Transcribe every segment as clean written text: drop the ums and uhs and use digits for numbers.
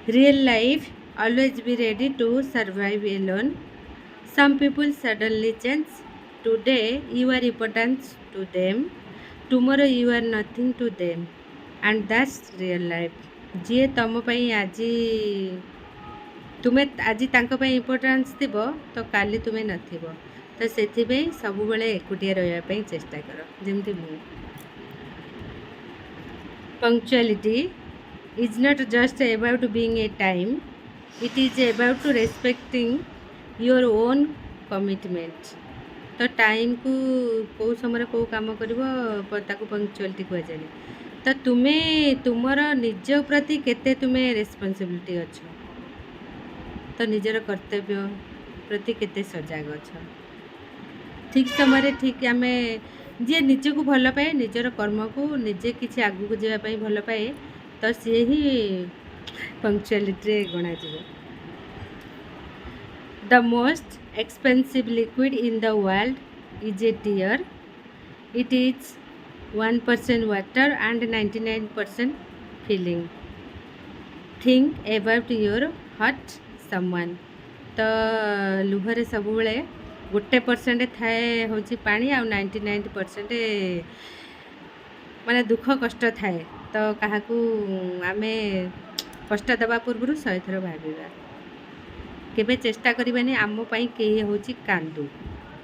Real life, always be ready to survive alone. Some people suddenly change. Today you are important to them. Tomorrow you are nothing to them. And that's real life. ଯିଏ ତମ ପାଇଁ ଆଜି ତୁମେ ଆଜି ତାଙ୍କ ପାଇଁ importance ଥିବ ତ କାଲି ତୁମେ ନଥିବ। ତ ସେଥିପାଇଁ ସବୁବେଳେ ଏକୁଟିଆ ରହିବା ପାଇଁ ଚେଷ୍ଟା କର, ଯେମିତି ମୁଁ। Punctuality is not just about being a time, it is about to respecting your own commitment. ତ ଟାଇମ୍କୁ କେଉଁ ସମୟରେ କେଉଁ କାମ କରିବ ତାକୁ ପଙ୍କ୍ଚୁଆଲିଟି କୁହାଯାଏ। ତ ତୁମେ ତୁମର ନିଜ ପ୍ରତି କେତେ ତୁମେ ରେସ୍ପନ୍ସିବିଲିଟି ଅଛ, ତ ନିଜର କର୍ତ୍ତବ୍ୟ ପ୍ରତି କେତେ ସଜାଗ ଅଛ। ଠିକ୍ ସମୟରେ ଠିକ୍ ଆମେ ଯିଏ ନିଜକୁ ଭଲ ପାଏ, ନିଜର କର୍ମକୁ ନିଜେ କିଛି ଆଗକୁ ଯିବା ପାଇଁ ଭଲ ପାଏ, ତ ସିଏ ହିଁ ପଙ୍କ୍ଚୁଆଲିଟିରେ ଗଣାଯିବ। The most expensive liquid in the world is a tear. It is 1% water and 99% feeling. Think about your hurt someone. ତ ଲୁହରେ ସବୁବେଳେ 1% ଥାଏ ହେଉଛି ପାଣି, ଆଉ 99% ମାନେ ଦୁଃଖ କଷ୍ଟ ଥାଏ। ତ କାହାକୁ ଆମେ କଷ୍ଟ ଦେବା ପୂର୍ବରୁ 100 ଥର ଭାବିବା। କେବେ ଚେଷ୍ଟା କରିବାନି ଆମ ପାଇଁ କେହି ହେଉଛି କାନ୍ଦୁ,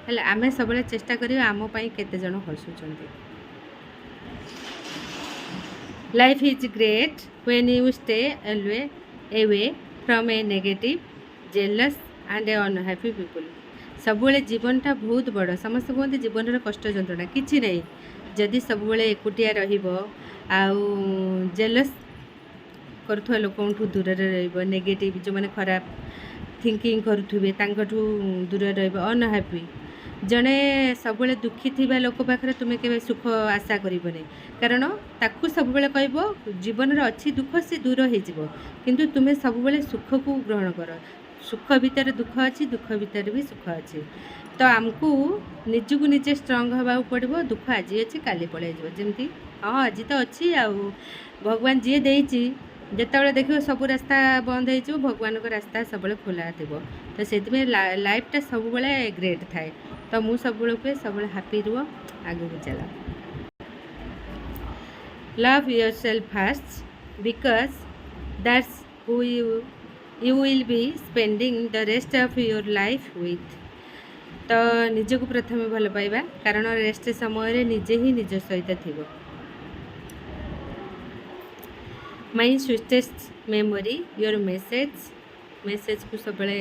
ହେଲେ ଆମେ ସବୁବେଳେ ଚେଷ୍ଟା କରିବା ଆମ ପାଇଁ କେତେ ଜଣ ହସୁଛନ୍ତି। Life is great when you stay away from a negative, jealous and unhappy people. ସବୁବେଳେ ଜୀବନଟା ବହୁତ ବଡ଼। ସମସ୍ତେ କୁହନ୍ତି ଜୀବନର କଷ୍ଟ ଯନ୍ତ୍ରଣା, କିଛି ନାହିଁ ଯଦି ସବୁବେଳେ ଏକୁଟିଆ ରହିବ, ଆଉ ଜେଲସ୍ କରୁଥିବା ଲୋକଙ୍କଠୁ ଦୂରରେ ରହିବ, ନେଗେଟିଭ୍ ଯେଉଁମାନେ ଖରାପ ଥିଙ୍କିଂ କରୁଥିବେ ତାଙ୍କଠୁ ଦୂରରେ ରହିବ, ଅନହ୍ୟାପି। ଜଣେ ସବୁବେଳେ ଦୁଃଖୀ ଥିବା ଲୋକ ପାଖରେ ତୁମେ କେବେ ସୁଖ ଆଶା କରିବନି, କାରଣ ତାକୁ ସବୁବେଳେ କହିବ ଜୀବନରେ ଅଛି ଦୁଃଖ, ସେ ଦୂର ହେଇଯିବ, କିନ୍ତୁ ତୁମେ ସବୁବେଳେ ସୁଖକୁ ଗ୍ରହଣ କର। ସୁଖ ଭିତରେ ଦୁଃଖ ଅଛି, ଦୁଃଖ ଭିତରେ ବି ସୁଖ ଅଛି। ତ ଆମକୁ ନିଜକୁ ନିଜେ ଷ୍ଟ୍ରଙ୍ଗ ହେବାକୁ ପଡ଼ିବ। ଦୁଃଖ ଆଜି ଅଛି, କାଲି ପଳାଇଯିବ। ଯେମିତି ହଁ ଆଜି ତ ଅଛି, ଆଉ ଭଗବାନ ଯିଏ ଦେଇଛି, ଯେତେବେଳେ ଦେଖିବ ସବୁ ରାସ୍ତା ବନ୍ଦ ହେଇଯିବ, ଭଗବାନଙ୍କ ରାସ୍ତା ସବୁବେଳେ ଖୋଲା ଥିବ। ତ ସେଥିପାଇଁ ଲାଇଫ୍ଟା ସବୁବେଳେ ଗ୍ରେଟ୍ ଥାଏ। ତ ମୁଁ ସବୁବେଳେ କୁହେ ସବୁବେଳେ ହାପି ରୁହ, ଆଗକୁ ଚାଲ। Love your self first, because that's who you will be spending the rest of your life with. ତ ନିଜକୁ ପ୍ରଥମେ ଭଲ ପାଇବା, କାରଣ ରେଷ୍ଟ ସମୟରେ ନିଜେ ହିଁ ନିଜ ସହିତ ଥିବ। ମାଇ ସୁଇଟେଷ୍ଟ ମେମୋରି ୟୋର ମେସେଜକୁ ସବୁବେଳେ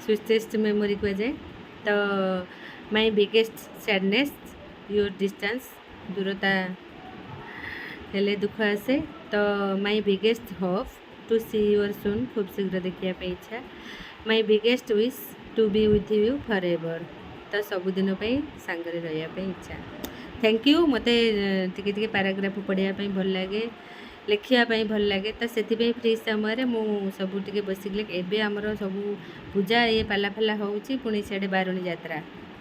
ସୁଇଟେଷ୍ଟ ମେମୋରି କୁହାଯାଏ। ତ my biggest sadness your distance, ଦୂରତା ହେଲେ ଦୁଃଖ ଆସେ। ତ my biggest hope to see your soon, ଖୁବ୍ ଶୀଘ୍ର ଦେଖିବା ପାଇଁ ଇଚ୍ଛା। My biggest wish to be with you forever, ତ ସବୁଦିନ ପାଇଁ ସାଙ୍ଗରେ ରହିବା ପାଇଁ ଇଚ୍ଛା। Thank you. ମୋତେ ଟିକେ ଟିକେ ପାରାଗ୍ରାଫ ପଢ଼ିବା ପାଇଁ ଭଲ ଲାଗେ, ଲେଖିବା ପାଇଁ ଭଲ ଲାଗେ। ତ ସେଥିପାଇଁ ଫ୍ରି ସମୟରେ ମୁଁ ସବୁ ଟିକେ ବସିକି ଏବେ ଆମର ସବୁ ପୂଜା ପାଲା ଫାଲା ହେଉଛି, ପୁଣି ସିଆଡ଼େ ବାରୁଣୀ ଯାତ୍ରା,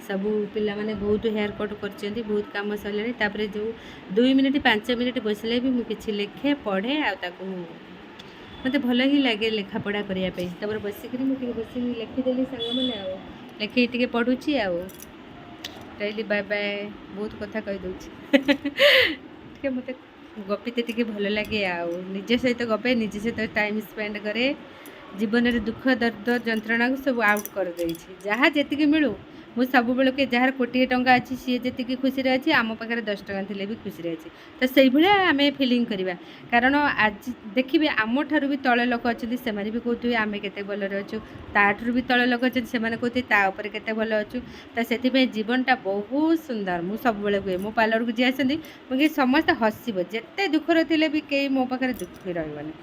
ସବୁ ପିଲାମାନେ ବହୁତ ହେୟାର କଟ୍ କରିଛନ୍ତି, ବହୁତ କାମ ସରିଲାଣି। ତାପରେ ଯେଉଁ 2 ମିନିଟ୍ 5 ମିନିଟ୍ ବସିଲେ ବି ମୁଁ କିଛି ଲେଖେ, ପଢ଼େ, ଆଉ ତାକୁ ମୋତେ ଭଲ ହିଁ ଲାଗେ ଲେଖାପଢ଼ା କରିବା ପାଇଁ। ତାପରେ ବସିକିରି ମୁଁ ଟିକେ ବସିକି ଲେଖିଦେଲି, ସାଙ୍ଗମାନେ ଆଉ ଲେଖିକି ଟିକେ ପଢ଼ୁଛି। ଆଉ ରହିଲି, ବାଏ ବାଏ। ବହୁତ କଥା କହିଦେଉଛି ଟିକେ ମୋତେ ଗପିତେ ଟିକେ ଭଲ ଲାଗେ, ଆଉ ନିଜ ସହିତ ଗପେ, ନିଜ ସହିତ ଟାଇମ୍ ସ୍ପେଣ୍ଡ କରେ। ଜୀବନରେ ଦୁଃଖ ଦର୍ଦ ଯନ୍ତ୍ରଣାକୁ ସବୁ ଆଉଟ୍ କରିଦେଇଛି। ଯାହା ଯେତିକି ମିଳୁ, ମୁଁ ସବୁବେଳେ କି ଯାହାର କୋଟିଏ ଟଙ୍କା ଅଛି ସିଏ ଯେତିକି ଖୁସିରେ ଅଛି, ଆମ ପାଖରେ 10 ଟଙ୍କା ଥିଲେ ବି ଖୁସିରେ ଅଛି। ତ ସେଇଭଳିଆ ଆମେ ଫିଲିଂ କରିବା, କାରଣ ଆଜି ଦେଖିବେ ଆମଠାରୁ ବି ତଳେ ଲୋକ ଅଛନ୍ତି, ସେମାନେ ବି କହୁଥିବେ ଆମେ କେତେ ଭଲରେ ଅଛୁ। ତାଠାରୁ ବି ତଳେ ଲୋକ ଅଛନ୍ତି, ସେମାନେ କହୁଥିବେ ତା ଉପରେ କେତେ ଭଲ ଅଛୁ। ତ ସେଥିପାଇଁ ଜୀବନଟା ବହୁତ ସୁନ୍ଦର। ମୁଁ ସବୁବେଳେ କୁହେ, ମୋ ପାର୍ଲରକୁ ଯିଏ ଆସନ୍ତି ମୁଁ କି ସମସ୍ତେ ହସିବ, ଯେତେ ଦୁଃଖରେ ଥିଲେ ବି କେହି ମୋ ପାଖରେ ଦୁଃଖୀ ରହିବନି।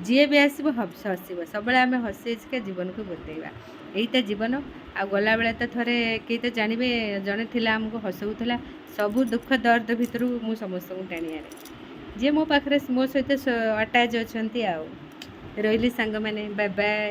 ଯିଏ ବି ଆସିବ ହସିବ, ସବୁବେଳେ ଆମେ ହସି ହସିକା ଜୀବନକୁ ବିତେଇବା। ଏଇଟା ଜୀବନ। ଆଉ ଗଲାବେଳେ ତ ଥରେ କେହି ତ ଜାଣିବେ, ଜଣେ ଥିଲା ଆମକୁ ହସଉଥିଲା, ସବୁ ଦୁଃଖ ଦର୍ଦ ଭିତରୁ ମୁଁ ସମସ୍ତଙ୍କୁ ଟାଣି ଆଣେ, ଯିଏ ମୋ ପାଖରେ ମୋ ସହିତ ଆଟାଚ୍ ଅଛନ୍ତି। ଆଉ ରହିଲି ସାଙ୍ଗମାନେ, ବାଏ ବାଏ।